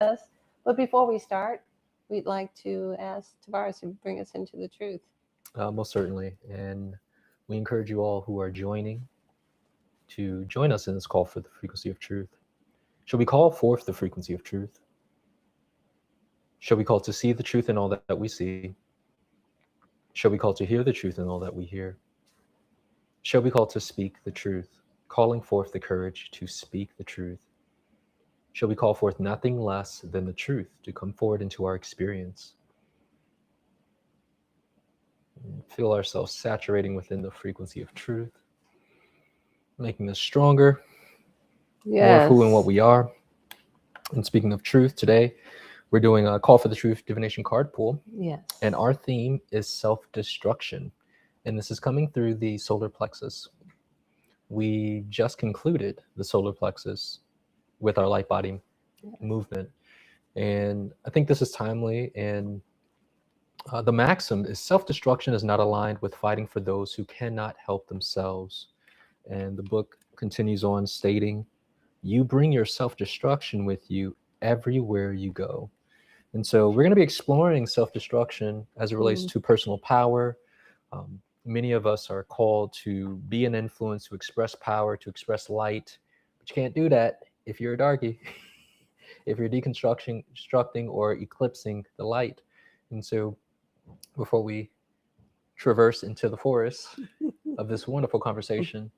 us. But before we start, we'd like to ask Tarvars to bring us into the truth. Most certainly. And we encourage you all who are joining to join us in this call for the frequency of truth. Shall we call forth the frequency of truth? Shall we call to see the truth in all that we see? Shall we call to hear the truth in all that we hear? Shall we call to speak the truth, calling forth the courage to speak the truth? Shall we call forth nothing less than the truth to come forward into our experience? Feel ourselves saturating within the frequency of truth, making us stronger, more of who and what we are. And speaking of truth, today we're doing a Call for the Truth divination card pool. Yes. And our theme is self-destruction. And this is coming through the solar plexus. We just concluded the solar plexus with our light body movement. And I think this is timely. And the maxim is self-destruction is not aligned with fighting for those who cannot help themselves. And the book continues on stating, you bring your self-destruction with you everywhere you go. And so we're going to be exploring self-destruction as it relates to personal power. Many of us are called to be an influence, to express power, to express light, but you can't do that if you're a darkie, if you're deconstructing or eclipsing the light. And so before we traverse into the forest of this wonderful conversation,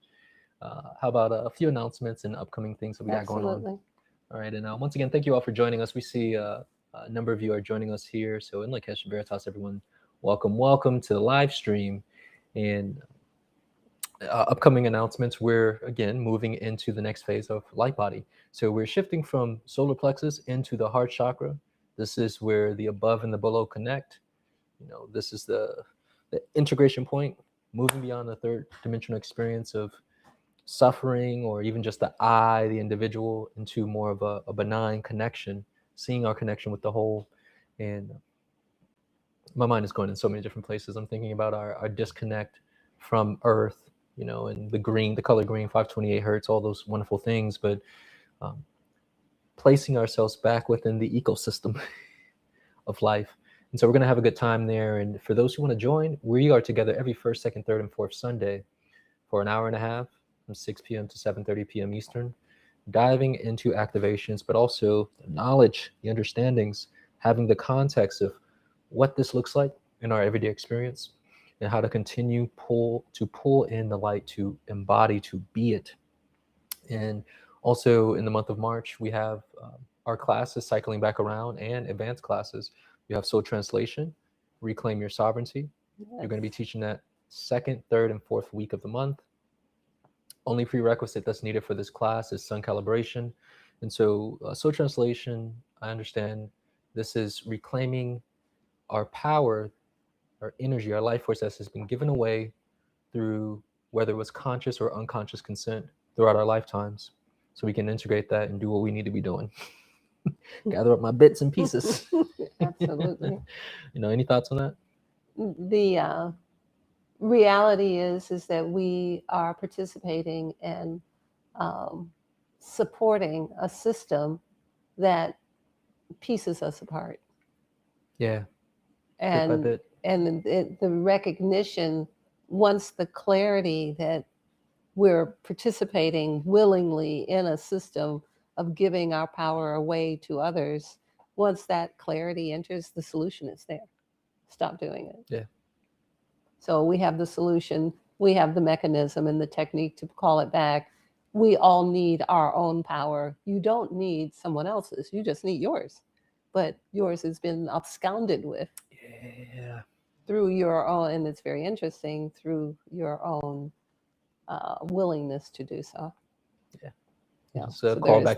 how about a few announcements and upcoming things that we got going on? All right, and once again, thank you all for joining us. We see a number of you are joining us here. So in Lakesh Veritas, everyone, welcome to the live stream. And upcoming announcements, we're again moving into the next phase of light body. So we're shifting from solar plexus into the heart chakra. This is where the above and the below connect. This is the integration point, moving beyond the third dimensional experience of suffering or even just the the individual, into more of a benign connection, seeing our connection with the whole. And my mind is going in so many different places. I'm thinking about our disconnect from Earth, and the color green, 528 hertz, all those wonderful things, but placing ourselves back within the ecosystem of life. And so we're going to have a good time there. And for those who want to join, we are together every first, second, third, and fourth Sunday for an hour and a half from 6 p.m. to 7:30 p.m. Eastern, diving into activations, but also the knowledge, the understandings, having the context of what this looks like in our everyday experience and how to continue to pull in the light, to embody, to be it. And also in the month of March, we have our classes cycling back around, and advanced classes. You have Soul Translation, Reclaim Your Sovereignty. Yes. You're going to be teaching that second, third, and fourth week of the month. Only prerequisite that's needed for this class is sun calibration. And so Soul Translation, I understand this is reclaiming our power, our energy, our life force that has been given away through whether it was conscious or unconscious consent throughout our lifetimes, so we can integrate that and do what we need to be doing. Gather up my bits and pieces. Absolutely. Any thoughts on that? The reality is that we are participating and supporting a system that pieces us apart. Yeah. And bit by bit. And the recognition, once the clarity that we're participating willingly in a system of giving our power away to others, once that clarity enters, the solution is there. Stop doing it. Yeah. So we have the solution, we have the mechanism and the technique to call it back. We all need our own power. You don't need someone else's, you just need yours. But yours has been absconded with. Yeah. Through your own, and it's very interesting, through your own willingness to do so. Yeah. So call back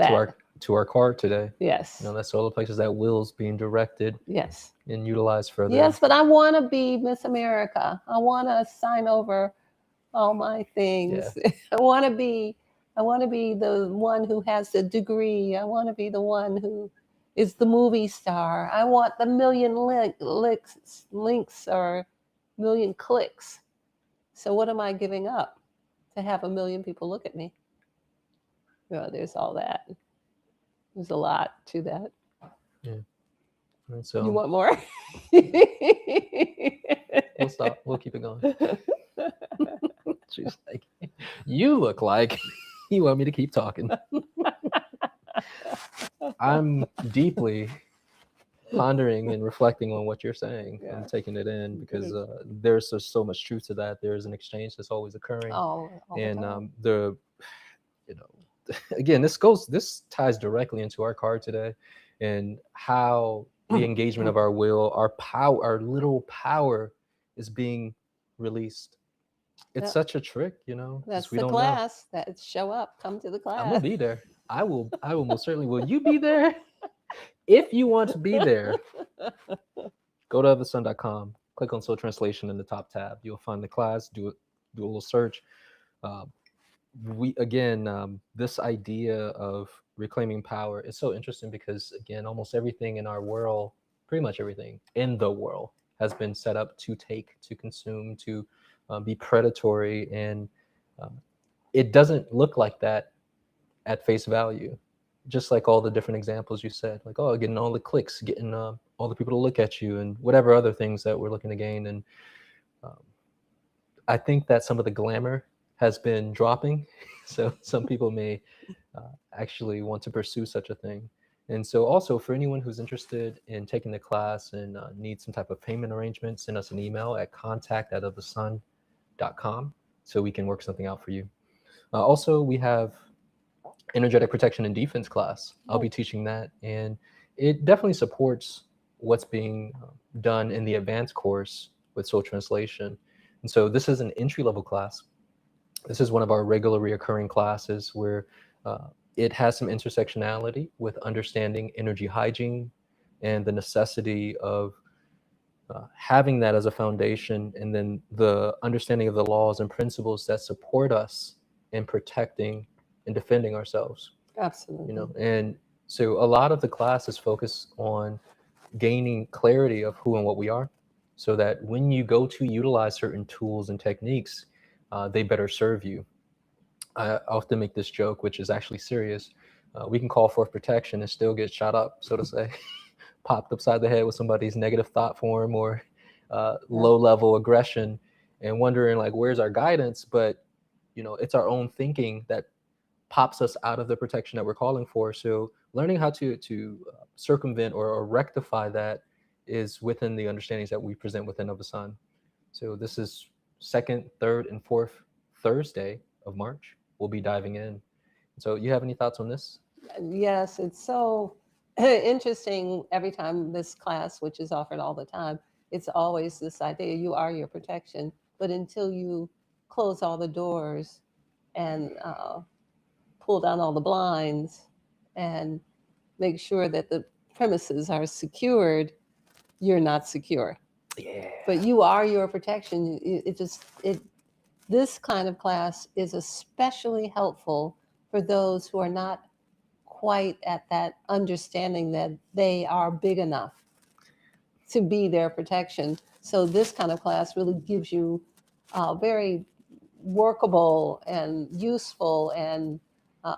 to our card today. Yes. That's all the places that will's being directed. Yes. And utilized further. Yes, but I want to be Miss America. I want to sign over all my things. Yeah. I want to be the one who has the degree. I want to be the one who is the movie star. I want the million links or million clicks. So what am I giving up to have 1 million people look at me? There's all that. There's a lot to that. Yeah. And You so want more? we'll stop. We'll keep it going. She's like, you look like you want me to keep talking. I'm deeply pondering and reflecting on what you're saying. Yeah. I'm taking it in because there's just so much truth to that. There's an exchange that's always occurring. all And the time. you know, again, this ties directly into our card today and how the engagement of our will, our power, our little power is being released. It's Yep. such a trick, you know, That's because we the don't know. class. That show up, come to the I'm gonna class. be there. I will most certainly. Will you be there? If you want to be there, go to othersun.com, click on Soul Translation in the top tab. You'll find the class, do a little search. Uh, this idea of reclaiming power is so interesting because, again, almost everything in our world, pretty much everything in the world, has been set up to take, to consume, to be predatory. And it doesn't look like that at face value. Just like all the different examples you said, like, oh, getting all the clicks, getting all the people to look at you, and whatever other things that we're looking to gain. And um, I think that some of the glamour has been dropping. So some people may actually want to pursue such a thing. And so also for anyone who's interested in taking the class and needs some type of payment arrangement, send us an email at contact@othersun.com so we can work something out for you. Also, we have energetic protection and defense class. I'll be teaching that, and it definitely supports what's being done in the advanced course with Soul Translation. And so this is an entry-level class. This is one of our regular reoccurring classes where it has some intersectionality with understanding energy hygiene and the necessity of having that as a foundation, and then the understanding of the laws and principles that support us in protecting and defending ourselves. Absolutely. You know, and so a lot of the class is focused on gaining clarity of who and what we are, so that when you go to utilize certain tools and techniques, they better serve you. I often make this joke, which is actually serious. We can call forth protection and still get shot up, so to say, popped upside the head with somebody's negative thought form or low level aggression, and wondering like, where's our guidance? But you know, it's our own thinking that pops us out of the protection that we're calling for. So learning how to circumvent or rectify that is within the understandings that we present within Of the Sun. So this is second, third, and fourth Thursday of March. We'll be diving in. So you have any thoughts on this? Yes, it's so interesting every time this class, which is offered all the time, it's always this idea you are your protection. But until you close all the doors and pull down all the blinds and make sure that the premises are secured, you're not secure. Yeah. But you are your protection. This kind of class is especially helpful for those who are not quite at that understanding that they are big enough to be their protection. So this kind of class really gives you very workable and useful and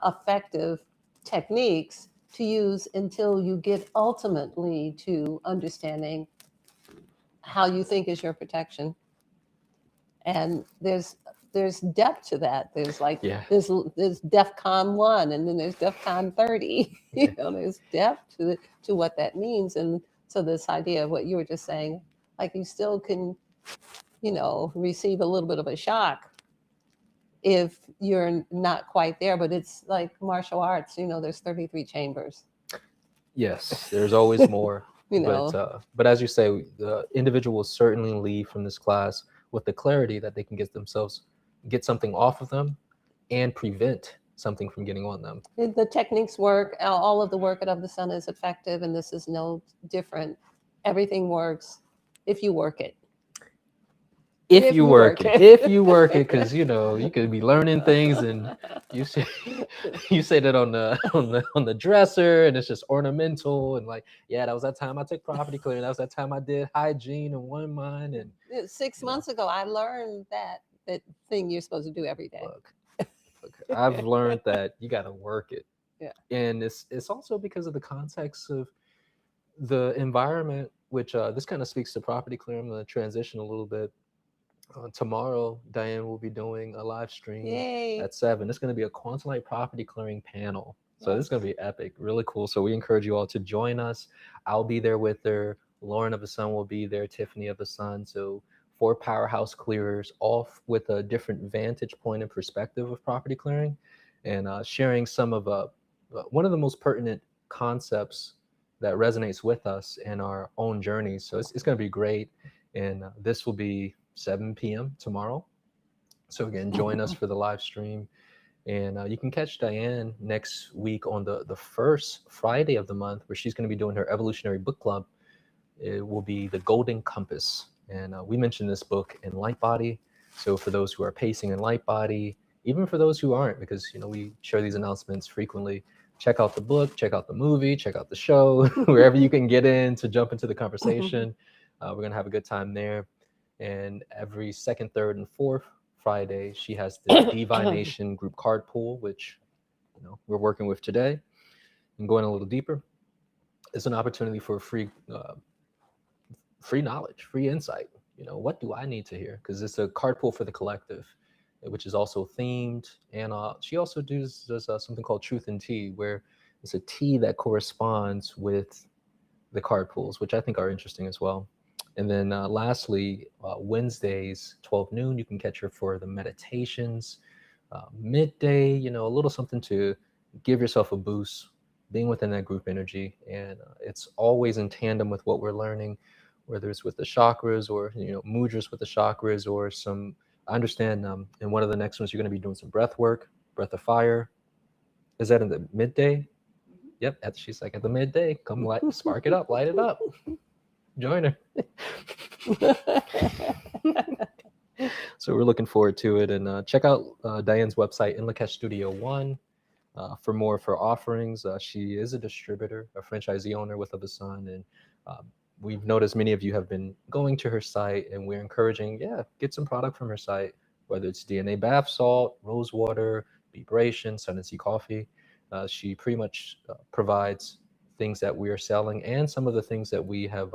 effective techniques to use until you get ultimately to understanding how you think is your protection. And there's depth to that. There's like there's DEFCON 1 and then there's DEFCON 30. You know, there's depth to what that means. And so this idea of what you were just saying, like you still can, you know, receive a little bit of a shock if you're not quite there. But it's like martial arts, you know, there's 33 chambers. Yes, there's always more. You know, but as you say, the individual will certainly leave from this class with the clarity that they can get something off of them and prevent something from getting on them. The techniques work. All of the work Of the Sun is effective, and this is no different. Everything works if you work it. If you work it, because you know you could be learning things, and you say that on the dresser, and it's just ornamental, and like, yeah, that was that time I took property clearing, that was that time I did hygiene and one mind, and 6 months ago I learned that thing you're supposed to do every day. Look, I've learned that you got to work it. Yeah. And it's also because of the context of The environment, which this kind of speaks to property clearing, I'm going to transition a little bit. Tomorrow, Diane will be doing a live stream Yay. at 7. It's going to be a quantum light property clearing panel. So Yes. this is going to be epic, really cool. So we encourage you all to join us. I'll be there with her. Lauren of the Sun will be there. Tiffany of the Sun. So 4 powerhouse clearers, all with a different vantage point and perspective of property clearing, and sharing some of one of the most pertinent concepts that resonates with us in our own journeys. So it's going to be great. And this will be 7 p.m. tomorrow. So again, join us for the live stream. And you can catch Diane next week on the first Friday of the month, where she's going to be doing her evolutionary book club. It will be The Golden Compass. And we mentioned this book in Light Body. So for those who are pacing in Light Body, even for those who aren't, because we share these announcements frequently, check out the book, check out the movie, check out the show, wherever you can get in to jump into the conversation. We're going to have a good time there. And every second, third, and fourth Friday, she has the Divination group card pool, which we're working with today. And going a little deeper, it's an opportunity for free knowledge, free insight. What do I need to hear? Because it's a card pool for the collective, which is also themed. And she also does something called Truth and Tea, where it's a tea that corresponds with the card pools, which I think are interesting as well. And then lastly, Wednesdays, 12 noon, you can catch her for the meditations. Midday, a little something to give yourself a boost, being within that group energy. And it's always in tandem with what we're learning, whether it's with the chakras or, mudras with the chakras, or some, I understand in one of the next ones, you're going to be doing some breath work, breath of fire. Is that in the midday? Yep, she's like at the midday. Come spark it up, light it up. Join her. So we're looking forward to it. And check out Diane's website, In Lakesh Studio One, for more of her offerings. She is a distributor, a franchisee owner with Of the Sun. And we've noticed many of you have been going to her site, and we're encouraging, get some product from her site, whether it's DNA bath salt, rose water, vibration, Sun and Sea coffee. She pretty much provides things that we are selling, and some of the things that we have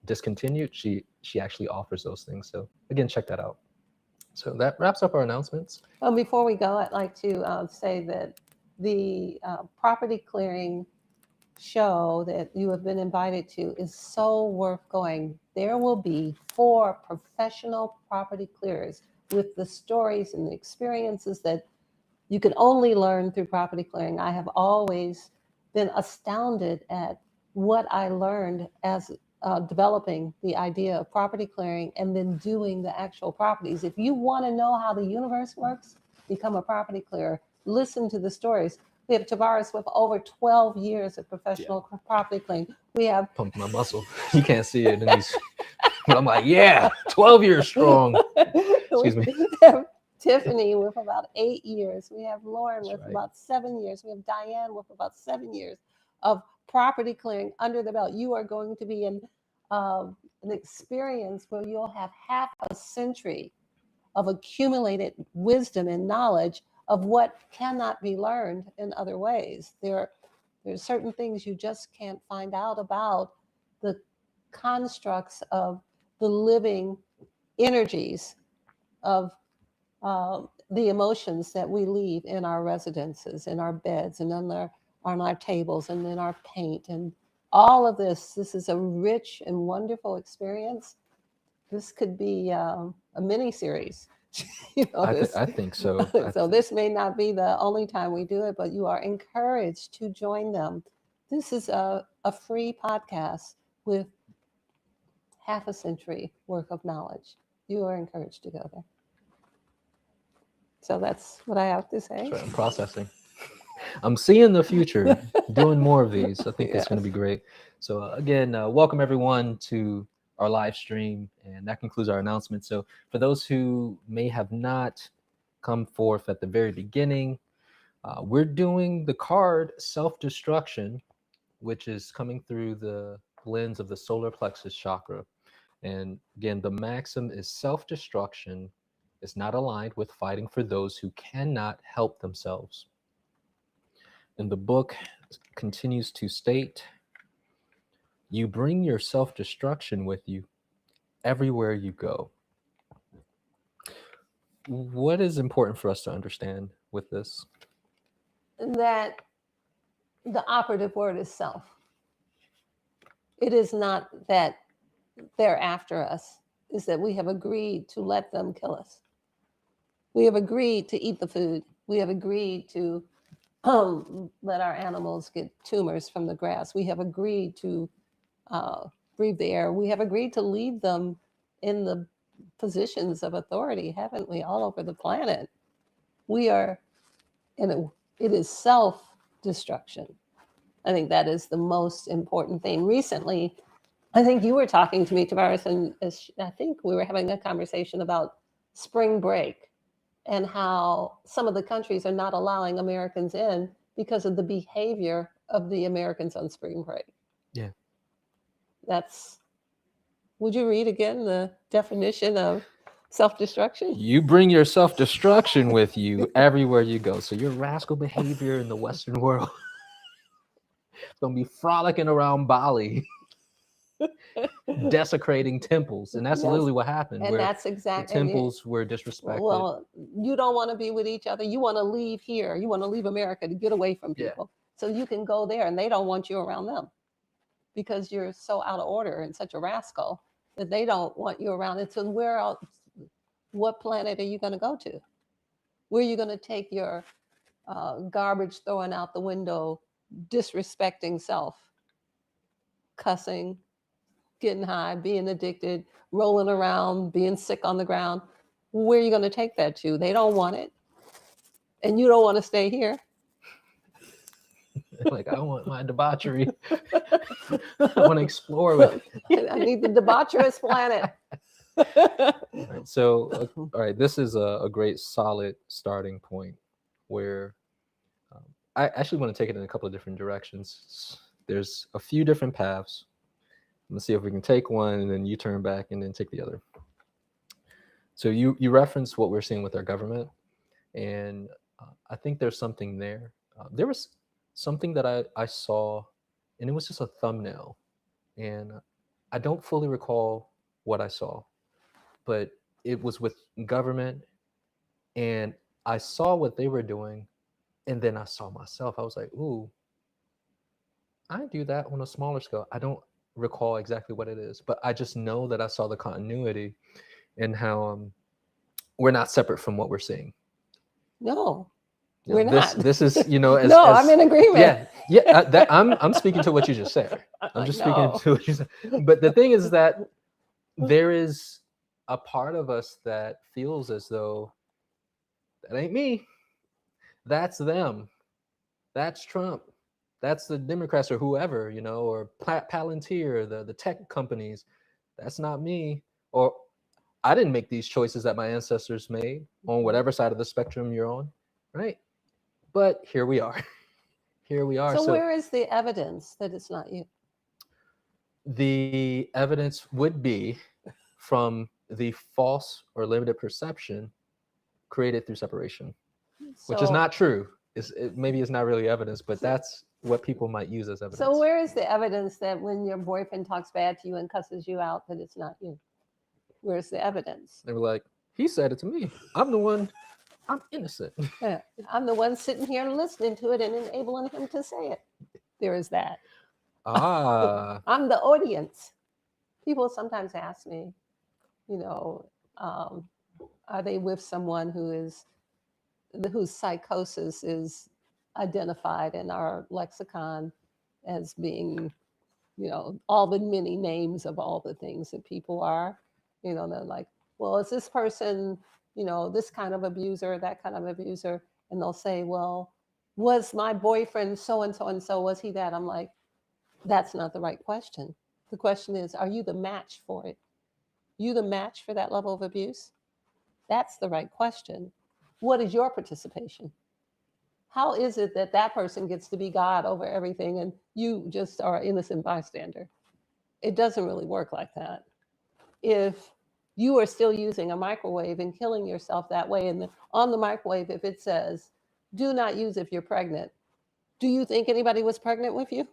discontinued, she actually offers those things. So again, check that out. So that wraps up our announcements. Well, before we go, I'd like to say that the property clearing show that you have been invited to is so worth going. There will be 4 professional property clearers with the stories and the experiences that you can only learn through property clearing. I have always been astounded at what I learned as developing the idea of property clearing and then doing the actual properties. If you want to know how the universe works, become a property clearer. Listen to the stories. We have Tarvars with over 12 years of professional property clearing. We have pumped my muscle. You can't see it in these, but I'm like, 12 years strong. Excuse me. Tiffany with about 8 years. We have Lauren with about 7 years. We have Diane with about 7 years of property clearing under the belt. You are going to be in an experience where you'll have half a century of accumulated wisdom and knowledge of what cannot be learned in other ways. There's certain things you just can't find out about the constructs of the living energies of the emotions that we leave in our residences, in our beds, and on our tables, and in our paint, and all of this. This is a rich and wonderful experience. This could be a mini series. I think so. So this may not be the only time we do it, but you are encouraged to join them. This is a free podcast with half a century worth of knowledge. You are encouraged to go there. So that's what I have to say. I'm processing. I'm seeing the future, doing more of these. I think it's going to be great. So again, welcome everyone to our live stream, and that concludes our announcement. So for those who may have not come forth at the very beginning, we're doing the card Self-Destruction, which is coming through the lens of the solar plexus chakra. And again, the maxim is self-destruction is not aligned with fighting for those who cannot help themselves. And the book continues to state, You bring your self-destruction with you everywhere you go. What is important for us to understand with this? That the operative word is self. It is not that they're after us, is that we have agreed to let them kill us. We have agreed to eat the food. We have agreed to let our animals get tumors from the grass. We have agreed to breathe the air. We have agreed to leave them in the positions of authority, haven't we, all over the planet? We are, and it is self-destruction. I think that is the most important thing. Recently, I think you were talking to me, Tarvars, and I think we were having a conversation about spring break and how some of the countries are not allowing Americans in because of the behavior of the Americans on spring break. Yeah. Would you read again the definition of self-destruction? You bring your self-destruction with you everywhere you go. So your rascal behavior in the Western world gonna be frolicking around Bali, desecrating temples, and that's literally what happened. And that's exactly the temples were disrespected. Well, you don't want to be with each other. You want to leave here. You want to leave America to get away from people, so you can go there, and they don't want you around them because you're so out of order and such a rascal that they don't want you around. And so where else? What planet are you going to go to? Where are you going to take your garbage throwing out the window, disrespecting self, cussing, getting high, being addicted, rolling around, being sick on the ground? Where are you going to take that to? They don't want it. And you don't want to stay here. Like, I want my debauchery. I want to explore with it. I need the debaucherous planet. All right, so, all right, this is a great solid starting point where I actually want to take it in a couple of different directions. There's a few different paths. Let's see if we can take one and then you turn back and then take the other. So you referenced what we're seeing with our government, and I think there's something there. There was something that I saw, and it was just a thumbnail, and I don't fully recall what I saw, but it was with government, and I saw what they were doing, and then I saw myself. I was like, ooh, I do that on a smaller scale. I don't recall exactly what it is, but I just know that I saw the continuity and how we're not separate from what we're seeing. No, we're not. This is, I'm in agreement. Yeah. I'm speaking to what you just said. I'm just speaking to what you said. But the thing is that there is a part of us that feels as though that ain't me. That's them. That's Trump. That's the Democrats or whoever, or Palantir, the tech companies. That's not me. Or I didn't make these choices that my ancestors made on whatever side of the spectrum you're on, right? But here we are. Here we are. So where is the evidence that it's not you? The evidence would be from the false or limited perception created through separation, which is not true. Maybe it's not really evidence, but that's what people might use as evidence. So where is the evidence that when your boyfriend talks bad to you and cusses you out, that it's not you? Where's the evidence? They were like, he said it to me. I'm the one. I'm innocent. Yeah, I'm the one sitting here listening to it and enabling him to say it. There is that. I'm the audience. People sometimes ask me, are they with someone whose psychosis is identified in our lexicon as being, all the many names of all the things that people are. They're like, well, is this person, this kind of abuser, that kind of abuser? And they'll say, well, was my boyfriend so-and-so and so, was he that? I'm like, that's not the right question. The question is, are you the match for it? You the match for that level of abuse? That's the right question. What is your participation? How is it that that person gets to be God over everything and you just are an innocent bystander? It doesn't really work like that. If you are still using a microwave and killing yourself that way, and on the microwave, if it says, do not use if you're pregnant, do you think anybody was pregnant with you?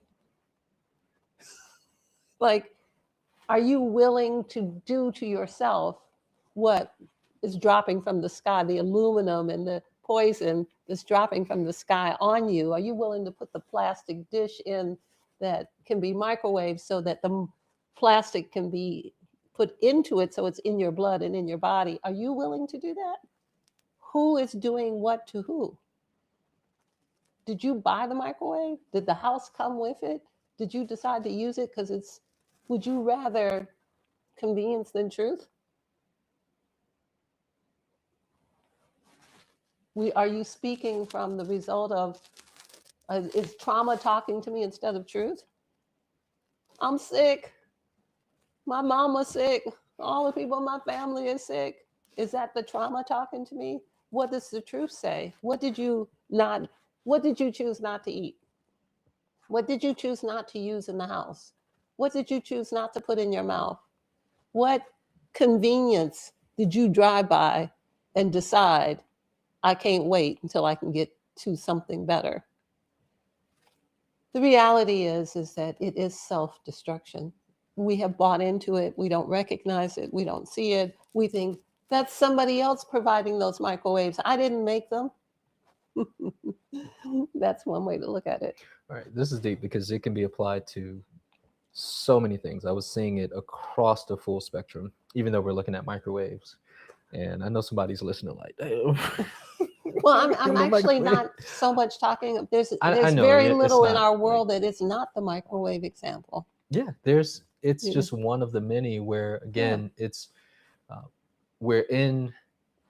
Like, are you willing to do to yourself what is dropping from the sky, the aluminum and the poison that's dropping from the sky on you? Are you willing to put the plastic dish in that can be microwaved so that the plastic can be put into it so it's in your blood and in your body? Are you willing to do that? Who is doing what to who? Did you buy the microwave? Did the house come with it? Did you decide to use it because it's, would you rather convenience than truth? Are you speaking from the result of, is trauma talking to me instead of truth? I'm sick. My mom was sick. All the people in my family is sick. Is that the trauma talking to me? What does the truth say? What did you choose not to eat? What did you choose not to use in the house? What did you choose not to put in your mouth? What convenience did you drive by and decide, I can't wait until I can get to something better? The reality is that it is self-destruction. We have bought into it. We don't recognize it. We don't see it. We think that's somebody else providing those microwaves. I didn't make them. That's one way to look at it. All right, this is deep because it can be applied to so many things. I was seeing it across the full spectrum, even though we're looking at microwaves. And I know somebody's listening like, damn. Well, I'm actually not so much talking. There's I know, very yeah, little not, in our world that is not the microwave example. Yeah, it's just one of the many where, again, it's we're in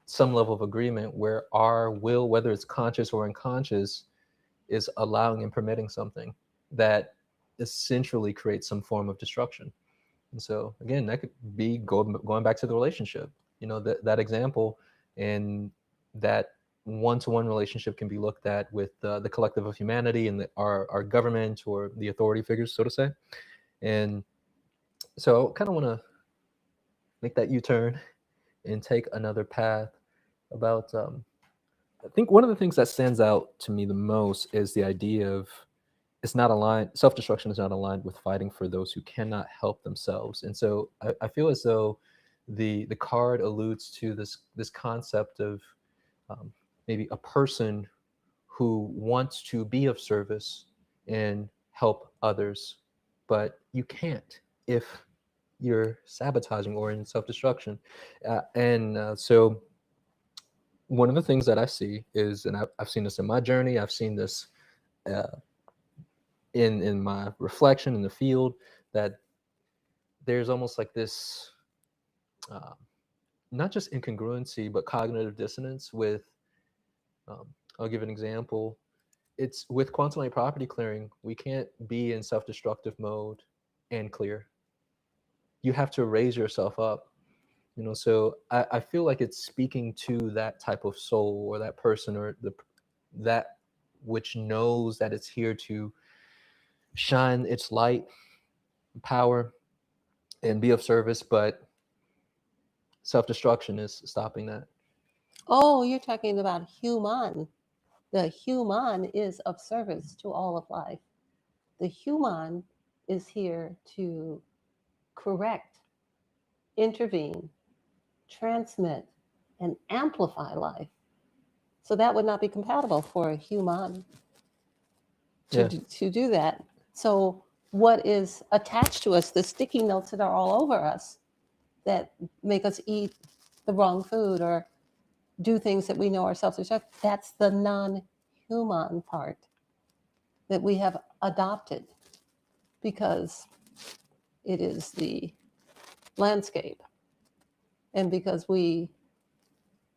some level of agreement where our will, whether it's conscious or unconscious, is allowing and permitting something that essentially creates some form of destruction. And so, again, that could be going back to the relationship. You know, that example, and that one-to-one relationship can be looked at with the collective of humanity and our government or the authority figures, so to say. And so I kind of want to make that U-turn and take another path about, I think one of the things that stands out to me the most is the idea of it's not aligned, self-destruction is not aligned with fighting for those who cannot help themselves. And so I feel as though the card alludes to this concept of maybe a person who wants to be of service and help others, but you can't if you're sabotaging or in self-destruction. So one of the things that I see is, and I've seen this in my journey, I've seen this in my reflection in the field, that there's almost like this, not just incongruency, but cognitive dissonance with, I'll give an example. It's with quantum light property clearing, we can't be in self-destructive mode and clear. You have to raise yourself up. You know, so I feel like it's speaking to that type of soul or that person or that which knows that it's here to shine its light, power, and be of service, but self-destruction is stopping that. Oh, you're talking about human. The human is of service to all of life. The human is here to correct, intervene, transmit, and amplify life. So that would not be compatible for a human to do that. So what is attached to us, the sticky notes that are all over us that make us eat the wrong food or do things that we know are self-destructive, that's the non-human part that we have adopted because it is the landscape and because we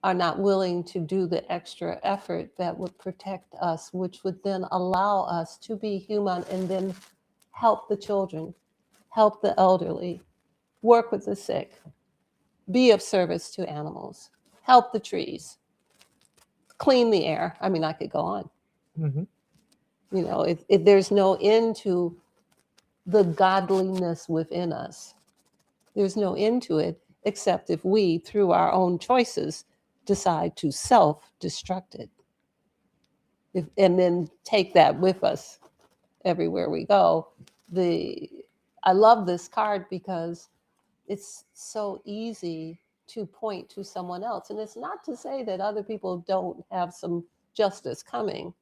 are not willing to do the extra effort that would protect us, which would then allow us to be human and then help the children, help the elderly, work with the sick, be of service to animals, help the trees, clean the air. I mean, I could go on. Mm-hmm. You know, if there's no end to the godliness within us, there's no end to it, except if we, through our own choices, decide to self-destruct it. And then take that with us everywhere we go. The I love this card because it's so easy to point to someone else. And it's not to say that other people don't have some justice coming.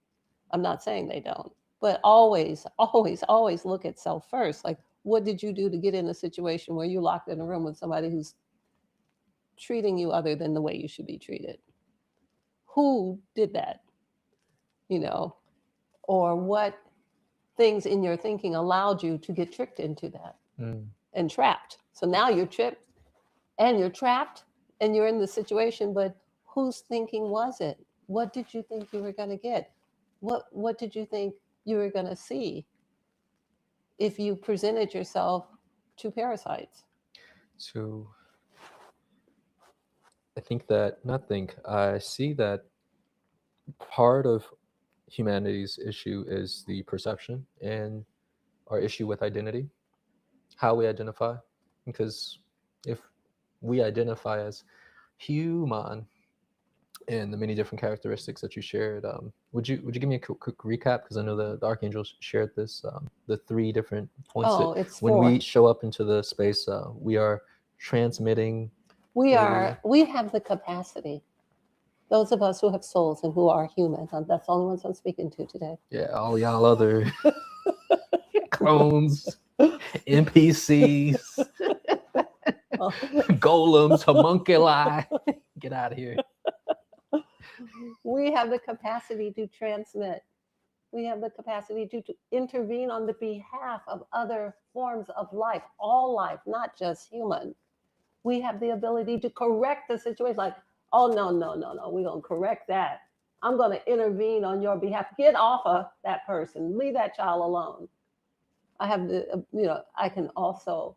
I'm not saying they don't, but always, always, always look at self first. Like, what did you do to get in a situation where you locked in a room with somebody who's treating you other than the way you should be treated? Who did that? You know, or what things in your thinking allowed you to get tricked into that and trapped? So now you're tripped and you're trapped and you're in the situation, but whose thinking was it? What did you think you were going to get? What did you think you were going to see if you presented yourself to parasites? So I see that part of humanity's issue is the perception and our issue with identity, how we identify. Because if we identify as human and the many different characteristics that you shared, would you give me a quick recap? Because I know the archangel shared this, the 3 different points It's when 4. we show up into the space, we are transmitting. We have the capacity. Those of us who have souls and who are human, that's the only ones I'm speaking to today. Yeah, all y'all other clones, NPCs, golems, homunculi, get out of here. We have the capacity to transmit. We have the capacity to intervene on the behalf of other forms of life, all life, not just human. We have the ability to correct the situation. Like, oh, no, we're going to correct that. I'm going to intervene on your behalf. Get off of that person. Leave that child alone. I have the, I can also,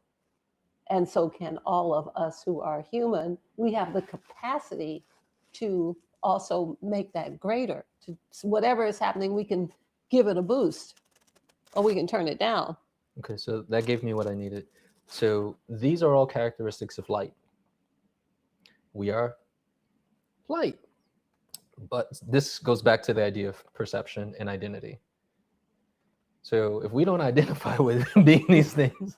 and so can all of us who are human, we have the capacity to also make that greater. To whatever is happening, we can give it a boost or we can turn it down. Okay, so that gave me what I needed. So these are all characteristics of light. We are light. But this goes back to the idea of perception and identity. So if we don't identify with being these things,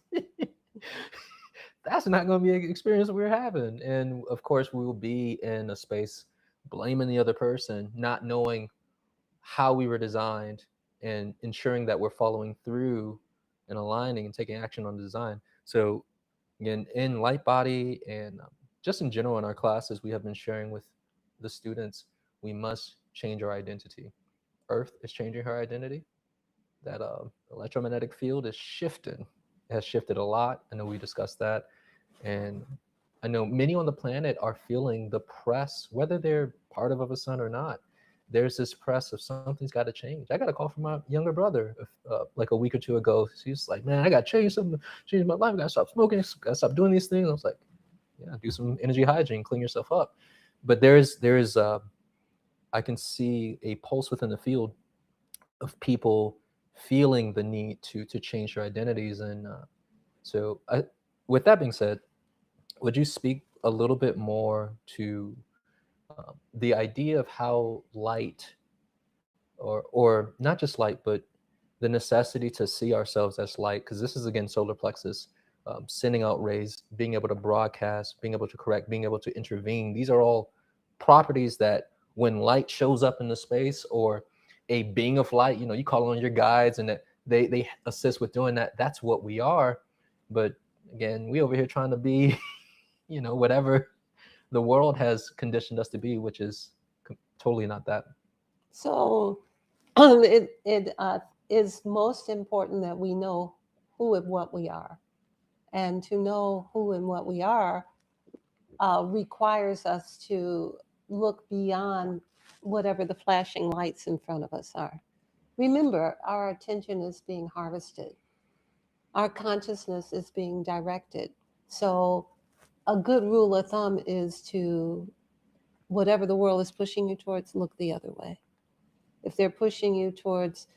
that's not going to be an experience we're having. And of course, we will be in a space blaming the other person, not knowing how we were designed and ensuring that we're following through and aligning and taking action on the design. So again, in Light Body and just in general in our classes, we have been sharing with the students, we must change our identity. Earth is changing her identity. That electromagnetic field is shifting. It has shifted a lot. I know we discussed that. And I know many on the planet are feeling the press, whether they're part of a sun or not. There's this press of something's got to change. I got a call from my younger brother like a week or 2 ago. He's like, man, I got to change something, change my life. I got to stop smoking. I got to stop doing these things. I was like, yeah, do some energy hygiene, clean yourself up. But there is I can see a pulse within the field of people feeling the need to change their identities. And so with that being said, would you speak a little bit more to the idea of how light, or not just light, but the necessity to see ourselves as light? Because this is, again, solar plexus, sending out rays, being able to broadcast, being able to correct, being able to intervene. These are all properties that when light shows up in the space, or a being of light, you call on your guides and that they assist with doing that. That's what we are. But again, we over here trying to be, whatever the world has conditioned us to be, which is totally not that. So it is most important that we know who and what we are. And to know who and what we are requires us to look beyond whatever the flashing lights in front of us are. Remember, our attention is being harvested. Our consciousness is being directed. So a good rule of thumb is to, whatever the world is pushing you towards, look the other way. If they're pushing you towards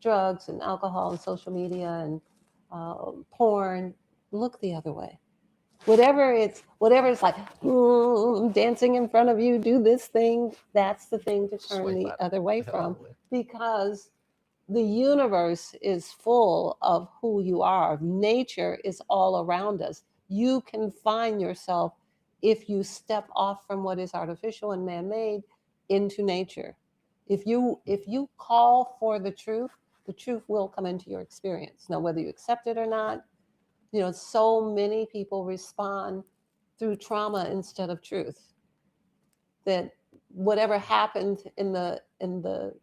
drugs and alcohol and social media and porn, look the other way. Whatever it's like, dancing in front of you, do this thing, that's the thing to turn the other way from. Because the universe is full of who you are. Nature is all around us. You can find yourself if you step off from what is artificial and man-made into nature. If you call for the truth will come into your experience. Now, whether you accept it or not, so many people respond through trauma instead of truth. That whatever happened in the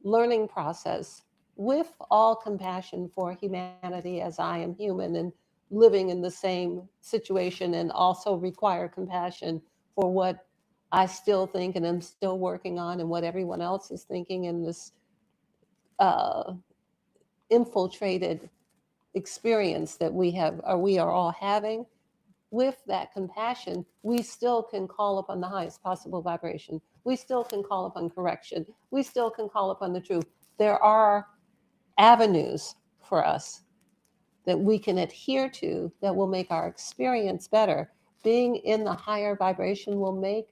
learning process, with all compassion for humanity, as I am human and living in the same situation, and also require compassion for what I still think and am still working on, and what everyone else is thinking in this uh, infiltrated experience that we are all having. With that compassion, we still can call upon the highest possible vibration. We still can call upon correction. We still can call upon the truth. There are avenues for us that we can adhere to that will make our experience better. Being in the higher vibration will make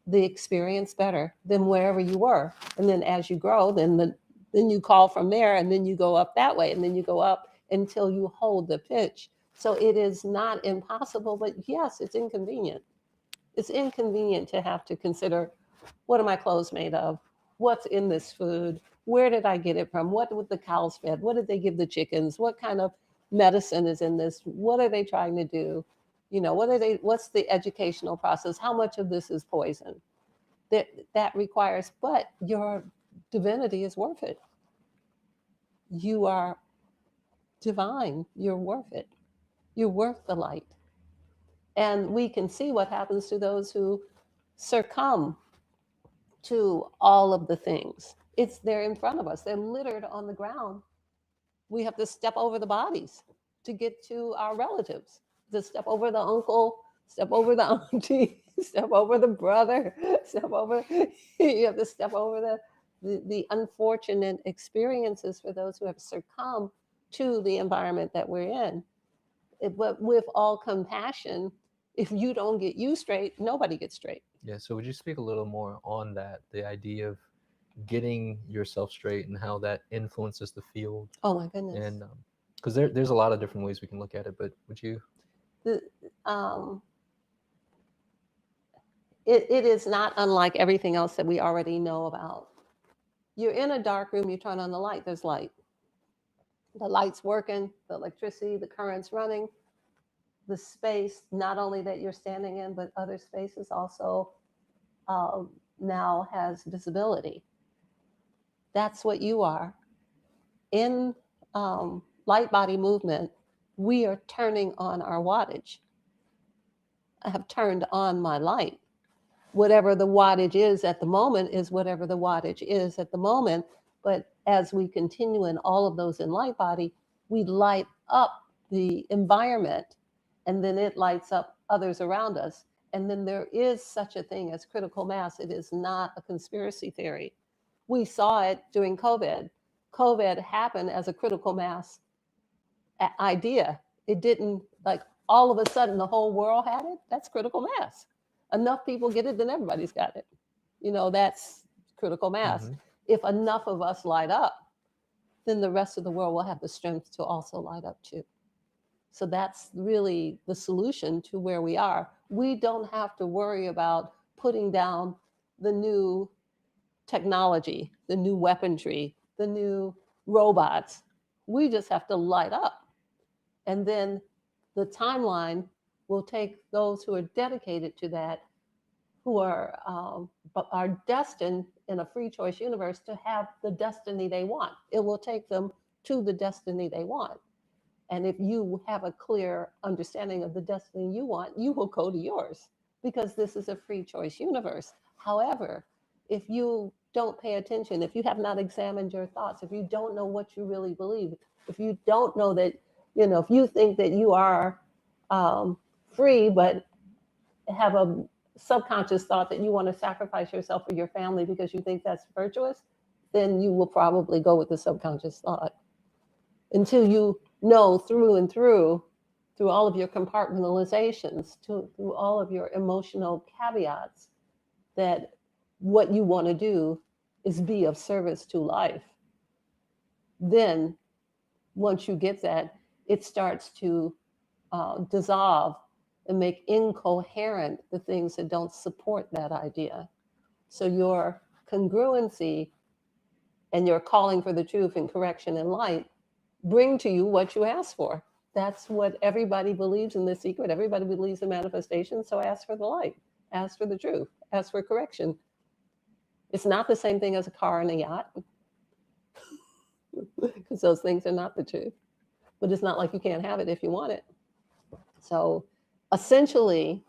the experience better than wherever you were. And then as you grow, then you call from there, and then you go up that way, and then you go up until you hold the pitch. So it is not impossible, but yes, it's inconvenient. It's inconvenient to have to consider, what are my clothes made of? What's in this food? Where did I get it from? What were the cows fed? What did they give the chickens? What kind of medicine is in this? What are they trying to do? What's the educational process? How much of this is poison? That requires, but your divinity is worth it. You are divine. You're worth it. You're worth the light. And we can see what happens to those who succumb to all of the things. They're in front of us. They're littered on the ground. We have to step over the bodies to get to our relatives, to step over the uncle, step over the auntie, step over the brother, step over, you have to step over the unfortunate experiences for those who have succumbed to the environment that we're in. But with all compassion, if you don't get you straight, nobody gets straight. Yeah, so would you speak a little more on that, the idea of getting yourself straight and how that influences the field? Oh my goodness. And because there's a lot of different ways we can look at it, but would you? It is not unlike everything else that we already know about. You're in a dark room, you turn on the light, there's light. The light's working, the electricity, the current's running. The space, not only that you're standing in, but other spaces also now has visibility. That's what you are. In light body movement, we are turning on our wattage. I have turned on my light. Whatever the wattage is at the moment is whatever the wattage is at the moment. But as we continue in all of those in light body, we light up the environment, and then it lights up others around us. And then there is such a thing as critical mass. It is not a conspiracy theory. We saw it during COVID. COVID happened as a critical mass idea. It didn't, like, all of a sudden the whole world had it. That's critical mass. Enough people get it, then everybody's got it. That's critical mass. Mm-hmm. If enough of us light up, then the rest of the world will have the strength to also light up too. So that's really the solution to where we are. We don't have to worry about putting down the new technology, the new weaponry, the new robots. We just have to light up. And then the timeline will take those who are dedicated to that, who are destined in a free choice universe to have the destiny they want. It will take them to the destiny they want. And if you have a clear understanding of the destiny you want, you will go to yours, because this is a free choice universe. However, if you don't pay attention, if you have not examined your thoughts, if you don't know what you really believe, if you don't know that, if you think that you are free, but have a subconscious thought that you want to sacrifice yourself for your family because you think that's virtuous, then you will probably go with the subconscious thought. Until you know through and through all of your compartmentalizations, through all of your emotional caveats, that what you want to do is be of service to life. then once you get that, it starts to dissolve and make incoherent the things that don't support that idea. So your congruency and your calling for the truth and correction and light bring to you what you ask for. That's what everybody believes in the secret. Everybody believes in manifestation. So ask for the light, ask for the truth, ask for correction. It's not the same thing as a car and a yacht, because those things are not the truth. But it's not like you can't have it if you want it. So essentially,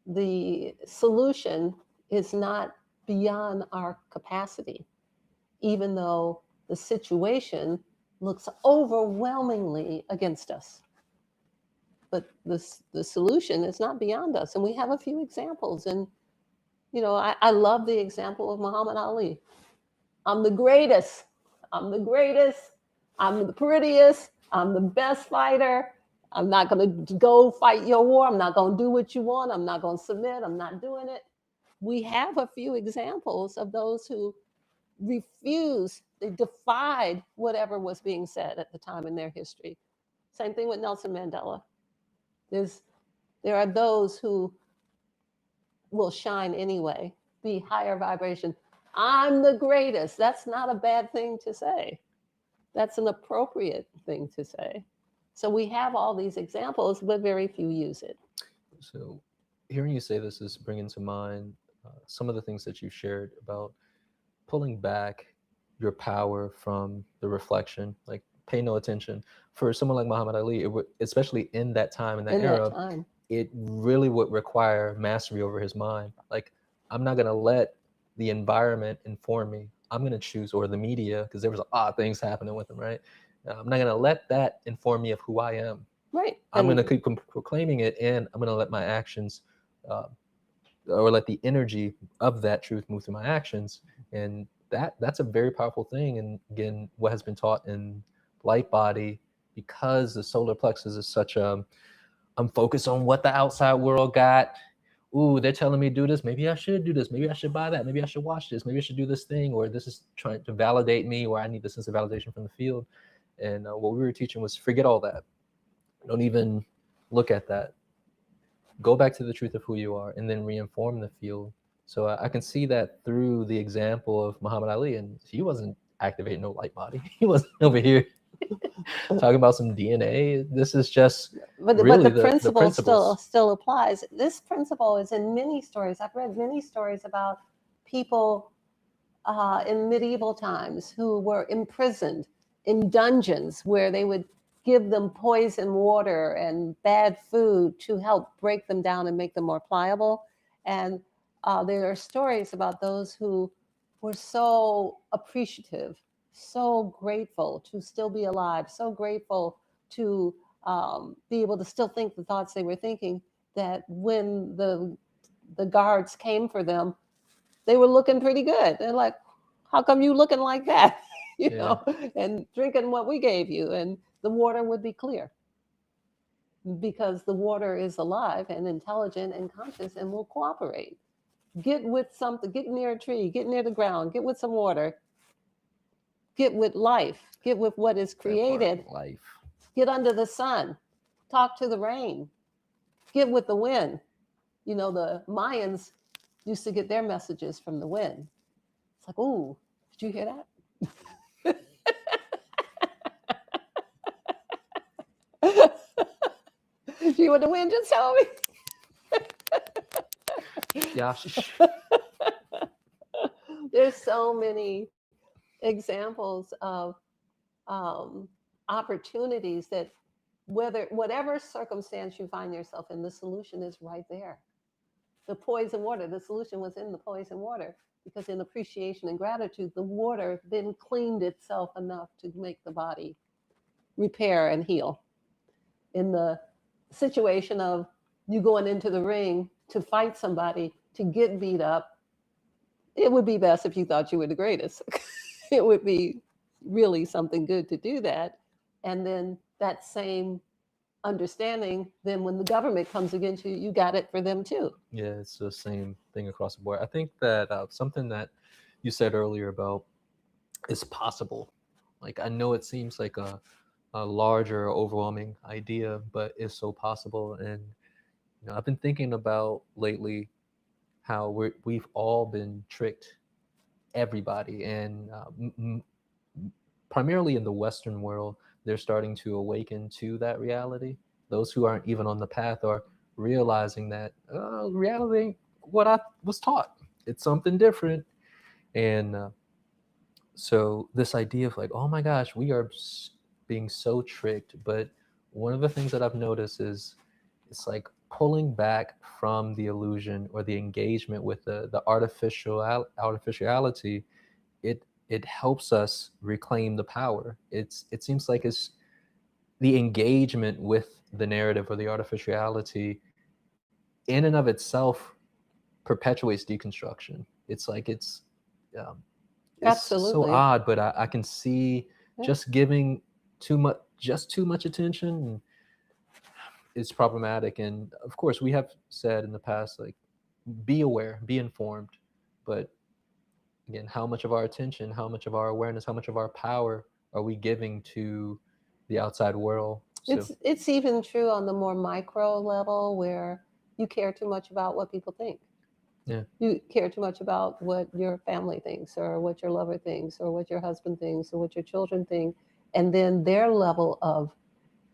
the solution is not beyond our capacity, even though the situation looks overwhelmingly against us. But the solution is not beyond us. And we have a few examples. And, I love the example of Muhammad Ali. I'm the greatest. I'm the greatest. I'm the prettiest. I'm the best fighter. I'm not going to go fight your war. I'm not going to do what you want. I'm not going to submit. I'm not doing it. We have a few examples of those who refused, they defied whatever was being said at the time in their history. Same thing with Nelson Mandela. There are those who will shine anyway, be higher vibration. I'm the greatest. That's not a bad thing to say. That's an appropriate thing to say. So we have all these examples, but very few use it. So hearing you say this is bringing to mind some of the things that you shared about pulling back your power from the reflection, like pay no attention. For someone like Muhammad Ali, it would, especially in that time, in that era, it really would require mastery over his mind. Like, I'm not going to let the environment inform me. I'm going to choose, or the media, because there was a lot of things happening with him, right? I'm not going to let that inform me of who I am. Right. I'm going to keep proclaiming it, and I'm going to let my actions, or let the energy of that truth move through my actions. And that's a very powerful thing. And again, what has been taught in light body, because the solar plexus is such a, I'm focused on what the outside world got. Ooh, they're telling me to do this. Maybe I should do this. Maybe I should buy that. Maybe I should watch this. Maybe I should do this thing, or this is trying to validate me, or I need the sense of validation from the field. And what we were teaching was forget all that. Don't even look at that. Go back to the truth of who you are, and then reinform the field. So I can see that through the example of Muhammad Ali, and he wasn't activating no light body. He wasn't over here talking about some DNA. This is just but really the principle still applies. This principle is in many stories. I've read many stories about people in medieval times who were imprisoned in dungeons where they would give them poison water and bad food to help break them down and make them more pliable. And there are stories about those who were so appreciative, so grateful to still be alive, so grateful to be able to still think the thoughts they were thinking, that when the guards came for them, they were looking pretty good. They're like, how come you looking like that? you know, and drinking what we gave you, and the water would be clear. Because the water is alive and intelligent and conscious and will cooperate. Get with something, get near a tree, get near the ground, get with some water, get with life, get with what is created. Life. Get under the sun, talk to the rain, get with the wind. You know, the Mayans used to get their messages from the wind. It's like, ooh, did you hear that? See what the wind just told me? Yeah. There's so many examples of opportunities that whatever circumstance you find yourself in, the solution is right there. The poison water, the solution was in the poison water, because in appreciation and gratitude, the water then cleaned itself enough to make the body repair and heal. In the situation of you going into the ring to fight somebody, to get beat up, it would be best if you thought you were the greatest. It would be really something good to do that. And then that same understanding, then when the government comes against you, you got it for them too. Yeah, it's the same thing across the board. I think that something that you said earlier about it's possible. Like, I know it seems like a larger, overwhelming idea, but it's so possible. And I've been thinking about lately how we've all been tricked, everybody, and primarily in the Western world, they're starting to awaken to that reality. Those who aren't even on the path are realizing that reality ain't what I was taught. It's something different. And so this idea of like, oh my gosh, we are being so tricked. But one of the things that I've noticed is it's like pulling back from the illusion or the engagement with the artificiality. It helps us reclaim the power. It seems like it's the engagement with the narrative or the artificiality in and of itself perpetuates deconstruction. It's like it's so odd, but I can see just giving too much attention is problematic. And of course, we have said in the past, like, be aware, be informed, but again, how much of our attention, how much of our awareness, how much of our power are we giving to the outside world? So, it's even true on the more micro level where you care too much about what people think. Yeah. You care too much about what your family thinks or what your lover thinks or what your husband thinks or what your children think. And then their level of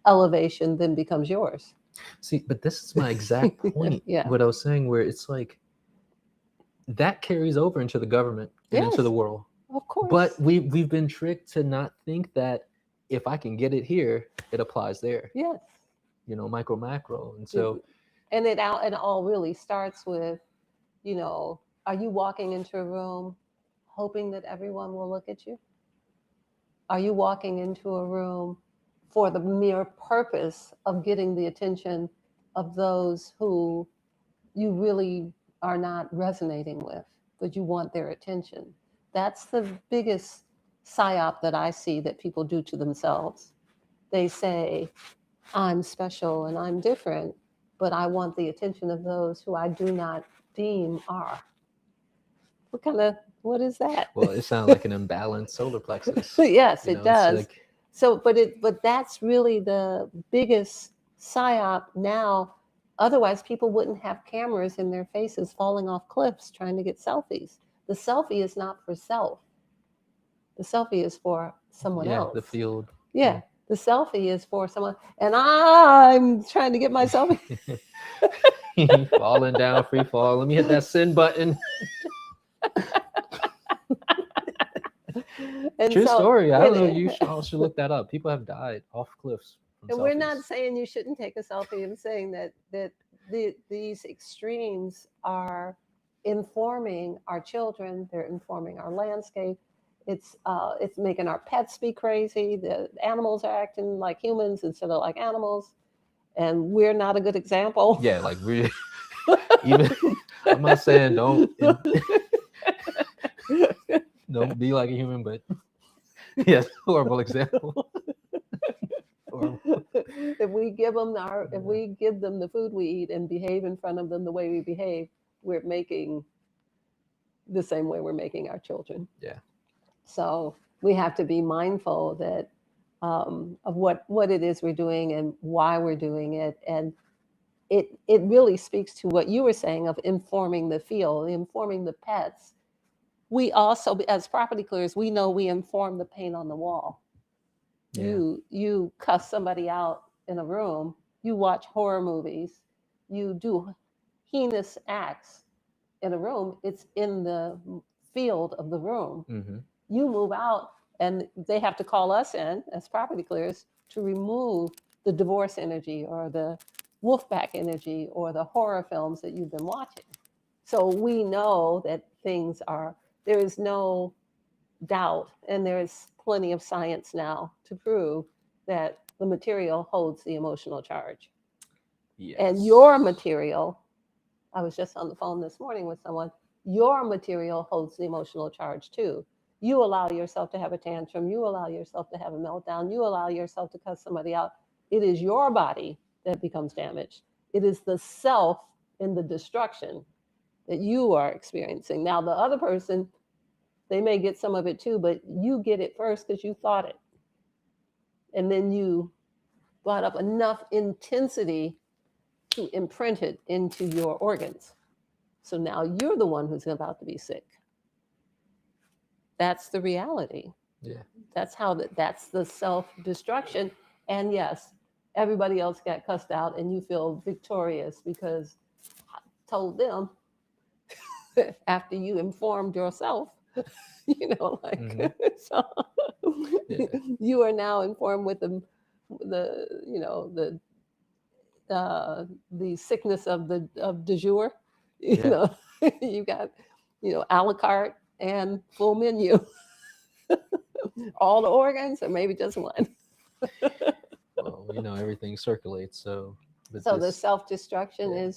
elevation then becomes yours. See, but this is my exact point. Yeah. What I was saying, where it's like that carries over into the government and into the world. Of course. But we've been tricked to not think that if I can get it here, it applies there. Yes. Micro, macro. And so. And it all really starts with, are you walking into a room hoping that everyone will look at you? Are you walking into a room for the mere purpose of getting the attention of those who you really are not resonating with, but you want their attention? That's the biggest psyop that I see that people do to themselves. They say, I'm special and I'm different, but I want the attention of those who I do not deem are. What is that? Well, it sounds like an imbalanced solar plexus. Yes, it does. Like... So, but that's really the biggest psyop now. Otherwise, people wouldn't have cameras in their faces falling off cliffs trying to get selfies. The selfie is not for self. The selfie is for someone else. The field. Yeah. The selfie is for someone, and I'm trying to get my selfie. Falling down, free fall. Let me hit that send button. True story. I don't know. You should look that up. People have died off cliffs. And we're not saying you shouldn't take a selfie. I'm saying that these extremes are informing our children. They're informing our landscape. It's making our pets be crazy. The animals are acting like humans instead of like animals, and we're not a good example. Yeah, like we even. I'm not saying don't be like a human, but yes, horrible example. If we give them the food we eat and behave in front of them the way we behave, we're making the same way we're making our children. Yeah. So we have to be mindful that of what it is we're doing and why we're doing it. And it really speaks to what you were saying of informing the field, informing the pets. We also, as property clearers, we know we inform the paint on the wall. Yeah. You cuss somebody out in a room, you watch horror movies, you do heinous acts in a room, it's in the field of the room. Mm-hmm. You move out and they have to call us in as property clearers to remove the divorce energy or the wolfpack energy or the horror films that you've been watching. So we know that there is no doubt, and there is plenty of science now to prove that the material holds the emotional charge. Yes. And your material, I was just on the phone this morning with someone, your material holds the emotional charge too. You allow yourself to have a tantrum, you allow yourself to have a meltdown, you allow yourself to cuss somebody out. It is your body that becomes damaged. It is the self in the destruction that you are experiencing. Now, the other person, they may get some of it too, but you get it first because you thought it. And then you brought up enough intensity to imprint it into your organs. So now you're the one who's about to be sick. That's the reality. Yeah. That's that's the self-destruction. And yes, everybody else got cussed out and you feel victorious because I told them after you informed yourself, so Yeah. you are now informed with the sickness of of du jour. You Yeah. know, you got a la carte and full menu, all the organs, or maybe just one. Well, everything circulates. So, but So the this, self-destruction yeah,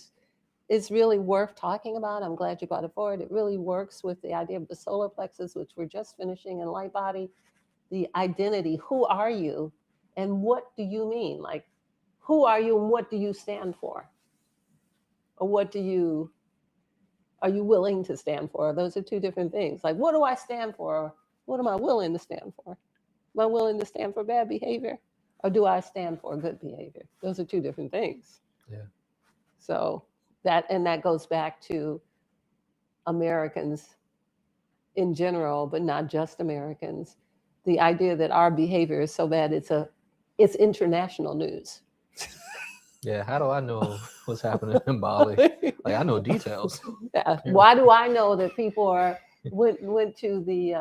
is really worth talking about. I'm glad you brought it forward. It really works with the idea of the solar plexus, which we're just finishing in light body. The identity, who are you and what do you mean? Like, who are you and what do you stand for? Or are you willing to stand for? Those are two different things. Like, what do I stand for? What am I willing to stand for? Am I willing to stand for bad behavior? Or do I stand for good behavior? Those are two different things. yeah, So that goes back to Americans in general, but not just Americans. The idea that our behavior is so bad, it's international news. yeah. How do I know what's happening in Bali? Like, I know details. Yeah. Why do I know that people went to the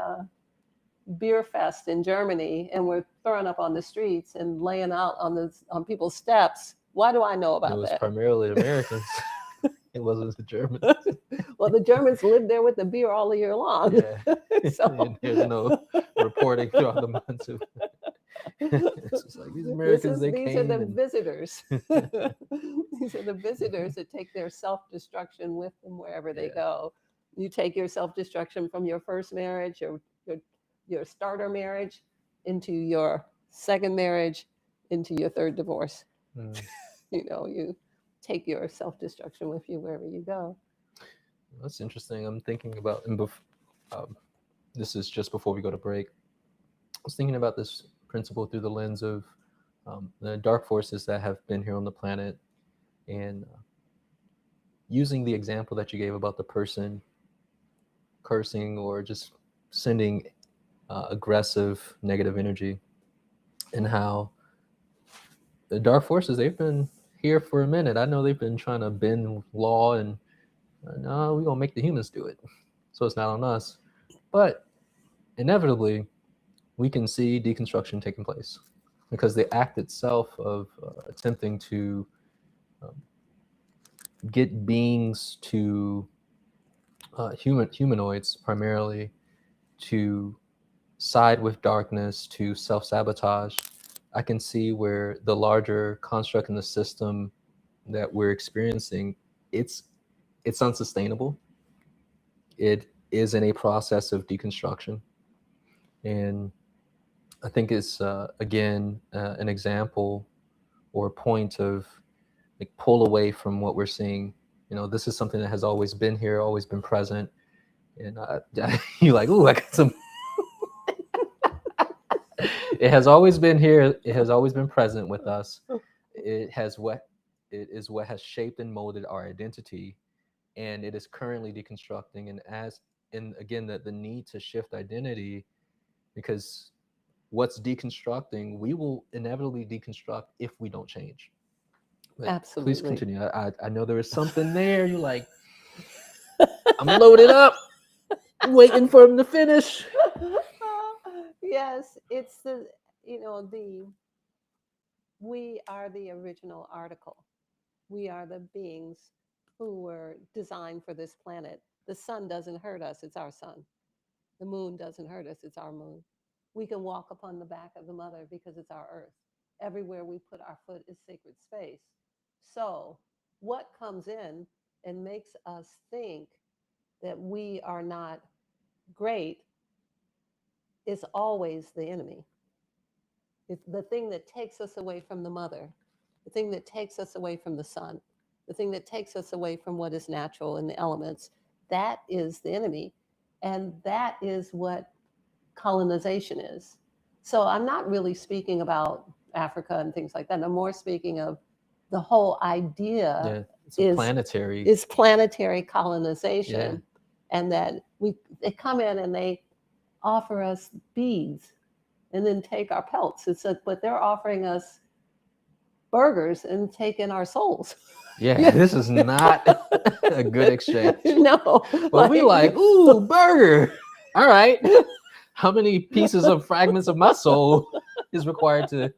beer fest in Germany and were throwing up on the streets and laying out on people's steps? Why do I know It about was that? primarily Americans. It wasn't the Germans. Well, the Germans lived there with the beer all year long. Yeah. So And there's no reporting throughout the months of. It's just like these Americans, they these came are the and visitors. These are the visitors that take their self-destruction with them wherever they Yeah. go. You take your self-destruction from your first marriage or your starter marriage into your second marriage, into your third divorce. Mm. You take your self-destruction with you wherever you go. That's interesting. I'm thinking about, this is just before we go to break. I was thinking about this principle through the lens of the dark forces that have been here on the planet, and using the example that you gave about the person cursing or just sending aggressive negative energy, and how the dark forces, they've been here for a minute. I know they've been trying to bend law and no, we're gonna make the humans do it, so it's not on us. But inevitably, we can see deconstruction taking place because the act itself of attempting to um, get beings to humanoids primarily to side with darkness, to self-sabotage, I can see where the larger construct in the system that we're experiencing, it's unsustainable. It is in a process of deconstruction, and I think it's again an example or a point of like pull away from what we're seeing. This is something that has always been here, always been present, and you're like, ooh, I got some. It has always been here. It has always been present with us. It is what has shaped and molded our identity, and it is currently deconstructing. And again, the need to shift identity, because what's deconstructing, we will inevitably deconstruct if we don't change. But Absolutely. please continue. I know there is something there. You're like, I'm loaded up, waiting for him to finish. Yes, it's we are the original article. We are the beings who were designed for this planet. The sun doesn't hurt us, it's our sun. The moon doesn't hurt us, it's our moon. We can walk upon the back of the mother because it's our earth. Everywhere we put our foot is sacred space. So, what comes in and makes us think that we are not great is always the enemy. It's the thing that takes us away from the mother, the thing that takes us away from the sun, the thing that takes us away from what is natural in the elements. That is the enemy. And that is what colonization is. So I'm not really speaking about Africa and things like that. I'm more speaking of the whole idea it's a planetary. Is planetary colonization, and that they come in and they offer us beads and then take our pelts. But they're offering us burgers and taking our souls. Yeah, this is not a good exchange. No. But we like, ooh, burger. All right. How many pieces of fragments of my soul is required to...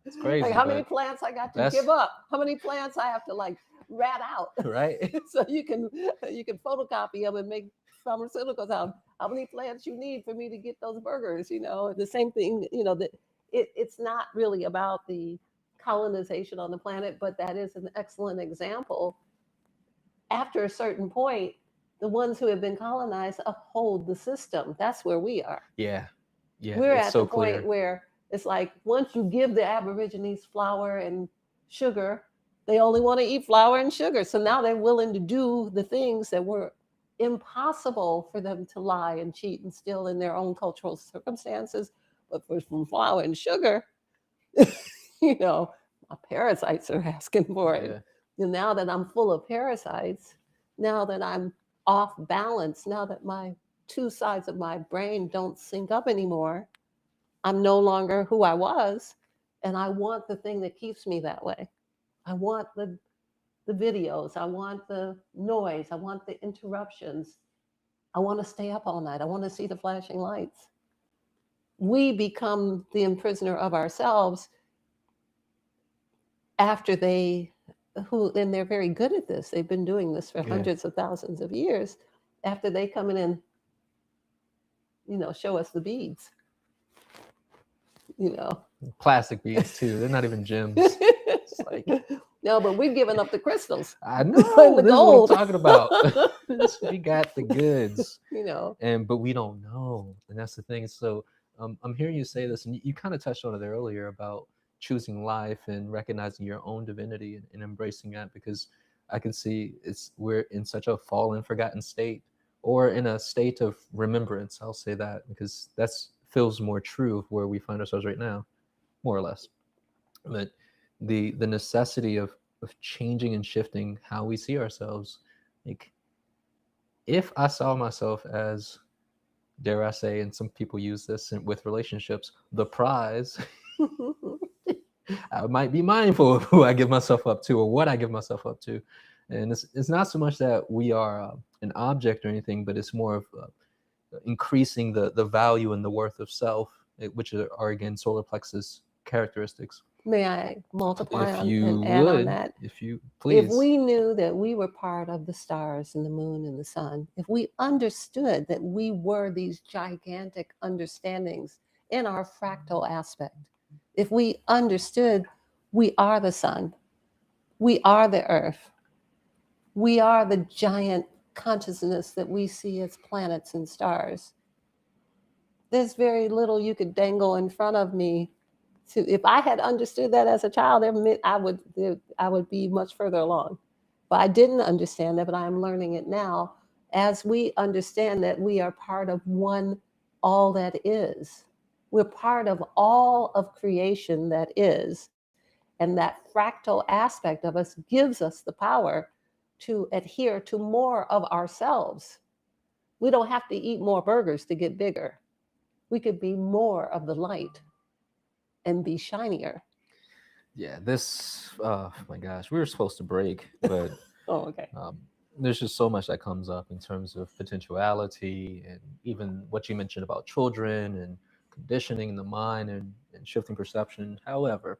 It's crazy. Like how many plants I got to give up? How many plants I have to like rat out? Right. So you can photocopy them and make pharmaceuticals out. How many plants you need for me to get those burgers? You know, the same thing. You know, that it's not really about the colonization on the planet, but that is an excellent example. After a certain point, the ones who have been colonized uphold the system. That's where we are. Yeah. We're at the point where it's like once you give the Aborigines flour and sugar, they only want to eat flour and sugar. So now they're willing to do the things that were impossible for them to lie and cheat and steal in their own cultural circumstances. But from flour and sugar, you know, my parasites are asking for it. Yeah. And now that I'm full of parasites, now that I'm off balance, now that my two sides of my brain don't sync up anymore, I'm no longer who I was. And I want the thing that keeps me that way. I want the videos. I want the noise. I want the interruptions. I want to stay up all night. I want to see the flashing lights. We become the imprisoner of ourselves after and they're very good at this. They've been doing this for hundreds of thousands of years. After they come in and, you know, show us the beads. You know, plastic beads too. They're not even gems. It's like, no, but we've given up the crystals. I know. The gold. This is what I'm talking about. We got the goods. You know, but we don't know, and that's the thing. So I'm hearing you say this, and you kind of touched on it earlier about choosing life and recognizing your own divinity and embracing that, because I can see we're in such a fallen, forgotten state, or in a state of remembrance. I'll say that because that's feels more true of where we find ourselves right now, more or less. But the necessity of changing and shifting how we see ourselves. Like, if I saw myself as, dare I say, and some people use this with relationships, the prize, I might be mindful of who I give myself up to or what I give myself up to. And it's not so much that we are an object or anything, but it's more of increasing the value and the worth of self, which are again solar plexus characteristics. May I multiply and add on that? If you please. If we knew that we were part of the stars and the moon and the sun, if we understood that we were these gigantic understandings in our fractal aspect, if we understood we are the sun, we are the earth, we are the giant consciousness that we see as planets and stars, there's very little you could dangle in front of me. If I had understood that as a child, I would be much further along. But I didn't understand that, but I'm learning it now as we understand that we are part of one, all that is. We're part of all of creation that is. And that fractal aspect of us gives us the power to adhere to more of ourselves. We don't have to eat more burgers to get bigger. We could be more of the light and be shinier. Yeah, oh my gosh, we were supposed to break, but oh, okay. There's just so much that comes up in terms of potentiality, and even what you mentioned about children and conditioning the mind and shifting perception. However,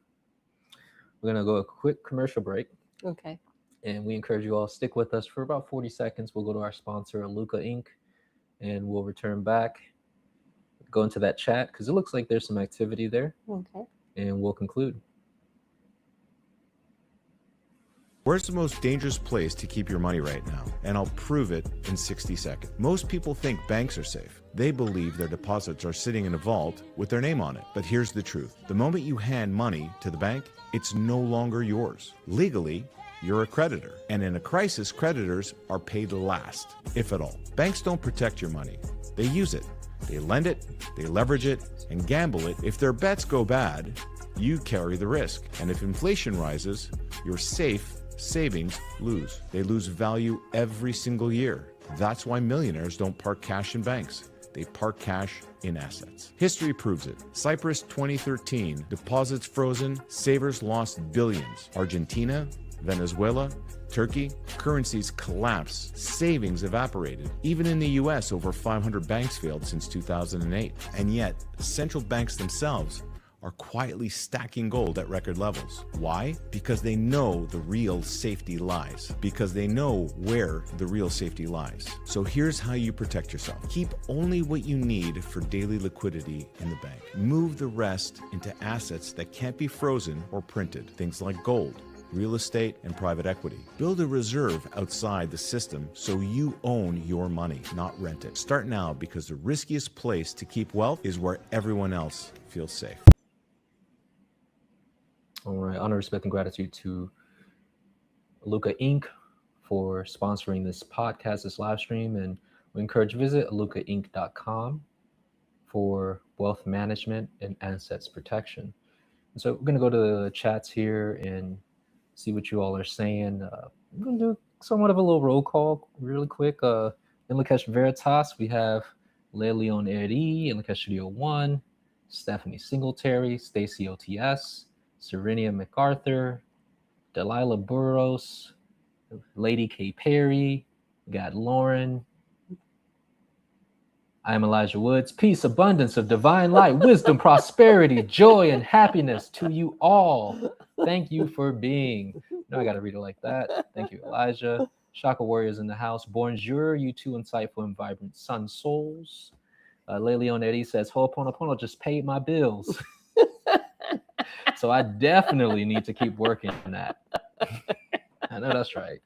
we're going to go a quick commercial break. Okay. And we encourage you all to stick with us for about 40 seconds. We'll go to our sponsor, LaOta Inc., and we'll return back, go into that chat, because it looks like there's some activity there. Okay. And we'll conclude. Where's the most dangerous place to keep your money right now? And I'll prove it in 60 seconds. Most people think banks are safe. They believe their deposits are sitting in a vault with their name on it. But here's the truth. The moment you hand money to the bank, it's no longer yours. Legally, you're a creditor. And in a crisis, creditors are paid last, if at all. Banks don't protect your money. They use it. They lend it, they leverage it, and gamble it. If their bets go bad, you carry the risk. And if inflation rises, your safe savings lose. They lose value every single year. That's why millionaires don't park cash in banks. They park cash in assets. History proves it. Cyprus 2013, deposits frozen, savers lost billions. Argentina, Venezuela, Turkey, currencies collapsed, savings evaporated. Even in the US, over 500 banks failed since 2008. And yet, central banks themselves are quietly stacking gold at record levels. Why? Because they know the real safety lies. Because they know where the real safety lies. So here's how you protect yourself. Keep only what you need for daily liquidity in the bank. Move the rest into assets that can't be frozen or printed. Things like gold, real estate, and private equity. Build a reserve outside the system so you own your money, not rent it. Start now, because the riskiest place to keep wealth is where everyone else feels safe. All right. Honor, respect, and gratitude to LaOta Inc. for sponsoring this podcast, this live stream. And we encourage visit LaOtaInc.com for wealth management and assets protection. And so we're going to go to the chats here and see what you all are saying. We're going to do somewhat of a little roll call really quick. In Lakesh Veritas, we have Leon Eri, in Lakesh Studio 1, Stephanie Singletary, Stacy OTS, Serenia MacArthur, Delilah Burrows, Lady K. Perry, we got Lauren. I am Elijah Woods. Peace, abundance of divine light, wisdom, prosperity, joy, and happiness to you all. Thank you for being. No, I got to read it like that. Thank you, Elijah. Shaka Warriors in the house. Bonjour, you two insightful and vibrant sun souls. Leon Eddie says, Ho'oponopono just paid my bills. So I definitely need to keep working on that. I know that's right.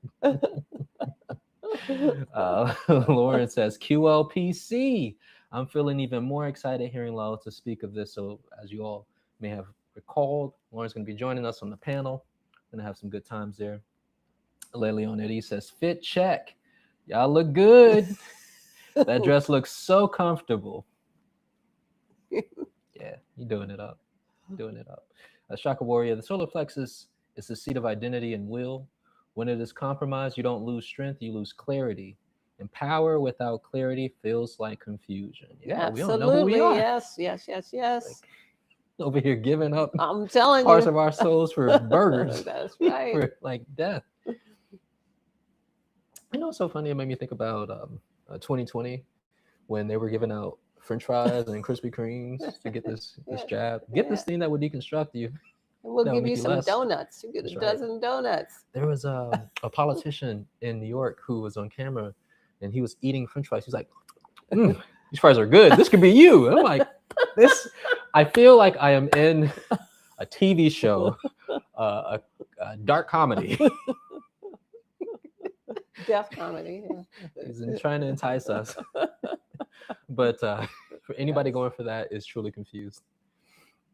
Lauren says, QLPC. I'm feeling even more excited hearing LaOta speak of this. So as you all may have recalled, Lauren's going to be joining us on the panel. Going to have some good times there. Leon Eddie says, fit check. Y'all look good. That dress looks so comfortable. Yeah, you're doing it up. Doing it up. Shaka Warrior, the solar plexus is the seat of identity and will. When it is compromised, you don't lose strength, you lose clarity. And power without clarity feels like confusion. Yeah, absolutely. we don't know who we are. Yes. Like, over here giving up I'm telling parts you. of our souls for burgers. That's right. For like death. You know what's so funny? It made me think about 2020 when they were giving out French fries and Krispy Kremes to get this jab. Get this thing that would deconstruct you. And we'll give you some donuts. You get a dozen donuts. There was a politician in New York who was on camera, and he was eating French fries. He's like, these fries are good. This could be you. And I'm like, this. I feel like I am in a TV show, a dark comedy. Death comedy. Yeah. He's trying to entice us. But for anybody going for that is truly confused.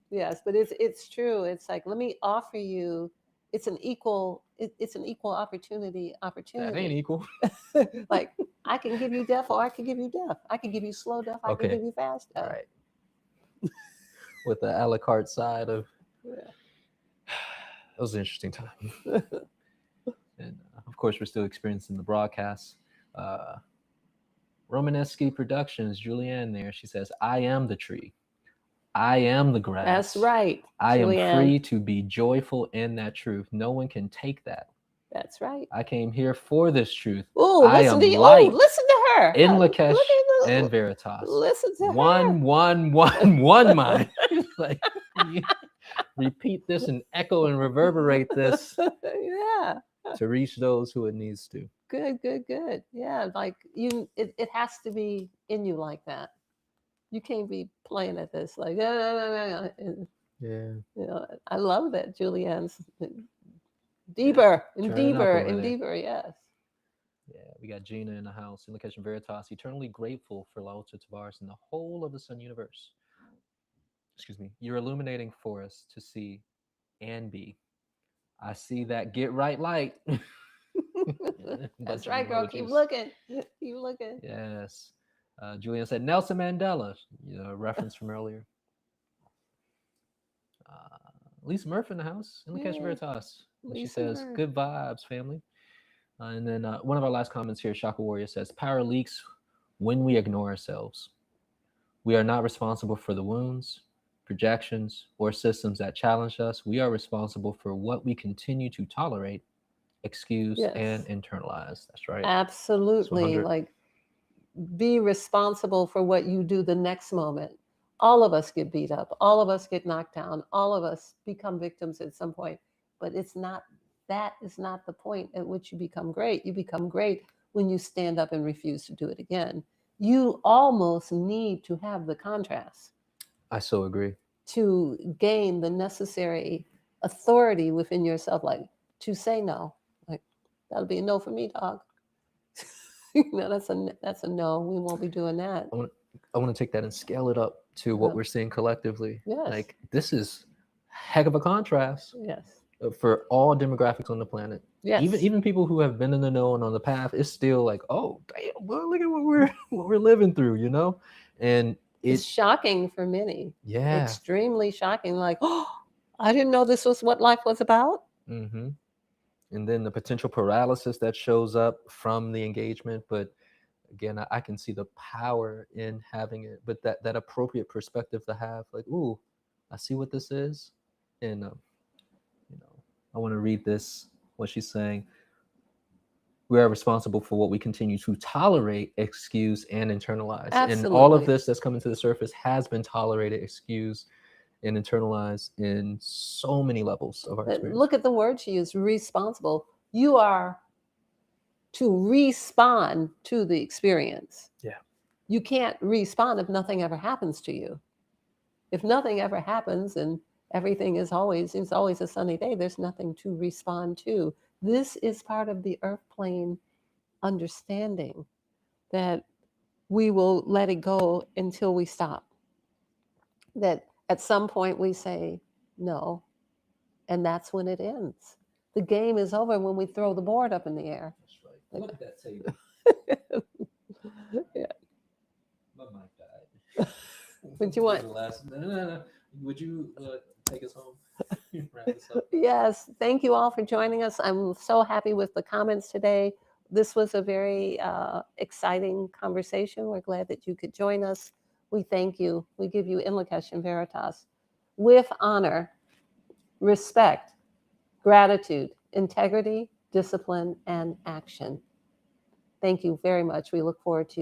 Yes, but it's true. It's like, let me offer you. It's an equal opportunity. That ain't equal. Like, I can give you deaf, or I can give you deaf. I can give you slow deaf. I can give you fast deaf. Right. With the a la carte side of. Yeah. It was an interesting time. And of course, we're still experiencing the broadcast. Romanesque Productions, Julianne there. She says, I am the tree. I am the grass. That's right. I am free to be joyful in that truth. No one can take that. That's right. I came here for this truth. Oh, listen to you. Oh, listen to her. In Lakesh and Veritas. Listen to her. One mind. Like, repeat this and echo and reverberate this. Yeah. To reach those who it needs to. Good. Yeah, like it has to be in you like that. You can't be playing at this like, yeah. You know, I love that Julianne's deeper and deeper. Yes. Yeah, we got Gina in the house. In Lakesh and Veritas, eternally grateful for LaOta, Tarvars, and the whole of the Sun universe. Excuse me. You're illuminating for us to see and be. I see that get right light. That's right, girl. Keep looking. Keep looking. Yes. Julian said Nelson Mandela, reference from earlier. Lisa Murphy in the house, in the Catch Veritas. And she says, good vibes, family. And then one of our last comments here, Shaka Warrior says, power leaks when we ignore ourselves. We are not responsible for the wounds, projections, or systems that challenge us. We are responsible for what we continue to tolerate, excuse, and internalize. That's right. Absolutely. Like, be responsible for what you do the next moment. All of us get beat up. All of us get knocked down. All of us become victims at some point. But that is not the point at which you become great. You become great when you stand up and refuse to do it again. You almost need to have the contrast. I so agree. To gain the necessary authority within yourself, like to say no. Like, that'll be a no for me, dog. That's a no. We won't be doing that. I want to take that and scale it up to what we're seeing collectively. Yes. Like, this is heck of a contrast. Yes. For all demographics on the planet. Yes. Even people who have been in the know and on the path, it's still like, oh damn, well, look at what we're living through, And it's shocking for many. Yeah. Extremely shocking. Like, oh, I didn't know this was what life was about. Mm-hmm. And then the potential paralysis that shows up from the engagement. But again, I can see the power in having it, but that appropriate perspective to have, like, ooh, I see what this is. And I want to read this, what she's saying. We are responsible for what we continue to tolerate, excuse, and internalize. Absolutely. And all of this that's coming to the surface has been tolerated, excused, and internalized in so many levels of our experience. Look at the word she used, responsible. You are to respond to the experience. Yeah. You can't respond if nothing ever happens to you. If nothing ever happens and everything is always a sunny day, there's nothing to respond to. This is part of the earth plane understanding that we will let it go until we stop. That at some point we say no, and that's when it ends. The game is over when we throw the board up in the air. That's right. Look at that table. Yeah. My mic died. Would you want? No. Would you take us home? Wrap this up. Yes. Thank you all for joining us. I'm so happy with the comments today. This was a very exciting conversation. We're glad that you could join us. We thank you. We give you in Lakesh and Veritas with honor, respect, gratitude, integrity, discipline, and action. Thank you very much. We look forward to